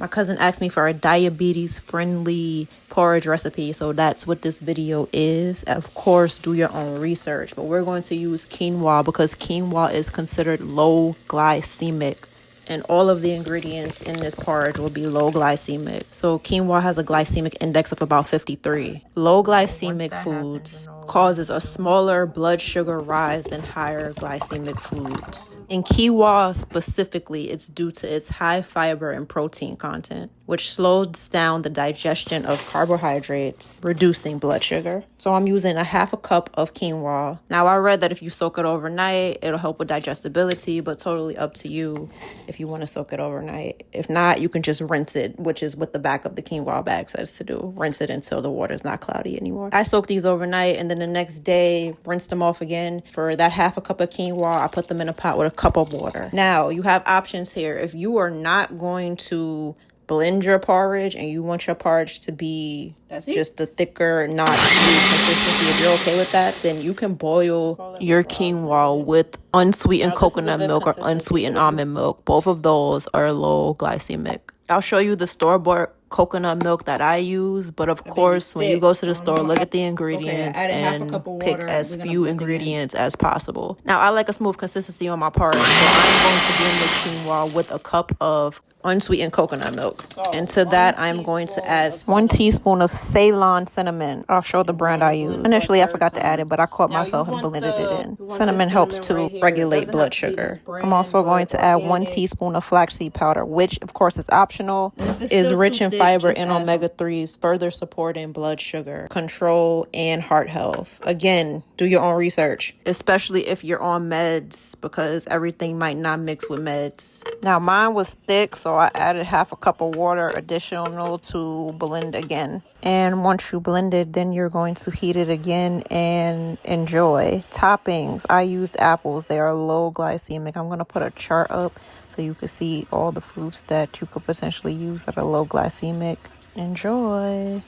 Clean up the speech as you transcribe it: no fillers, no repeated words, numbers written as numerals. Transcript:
My cousin asked me for a diabetes-friendly porridge recipe, so that's what this video is. Of course, do your own research, but we're going to use quinoa because quinoa is considered low glycemic. And all of the ingredients in this porridge will be low glycemic. So quinoa has a glycemic index of about 53. Low glycemic foods causes a smaller blood sugar rise than higher glycemic foods. In quinoa specifically, it's due to its high fiber and protein content, which slows down the digestion of carbohydrates, reducing blood sugar. So I'm using a half a cup of quinoa. Now, I read that if you soak it overnight, it'll help with digestibility, but totally up to you if you want to soak it overnight. If not, you can just rinse it, which is what the back of the quinoa bag says to do. Rinse it until the water's not cloudy anymore. I soaked these overnight, and then the next day, rinsed them off again. For that half a cup of quinoa, I put them in a pot with a cup of water. Now, you have options here. If you are not going to blend your porridge and you want your porridge to be just the thicker, not smooth consistency, if you're okay with that, then you can boil your quinoa with unsweetened coconut milk or unsweetened almond milk. Both of those are low glycemic. I'll show you the store-bought coconut milk that I use, but of course, when you go to the store, look at the ingredients and pick as few ingredients as possible. Now, I like a smooth consistency on my porridge, so I'm going to blend this quinoa with a cup of unsweetened coconut milk. And to that, I'm going to add 1 teaspoon of Ceylon cinnamon. I'll show the brand I use. Initially, I forgot to add it, but I caught myself and blended it in. Cinnamon helps to regulate blood sugar. I'm also going to add 1 teaspoon of flaxseed powder, which, of course, is optional. Is rich in fiber and omega-3s, further supporting blood sugar control and heart health. Again, do your own research, especially if you're on meds, because everything might not mix with meds. Now, mine was thick, so I added half a cup of water additional to blend again. And once you blend it, then you're going to heat it again and enjoy. Toppings. I used apples. They are low glycemic. I'm going to put a chart up so you can see all the fruits that you could potentially use that are low glycemic. Enjoy.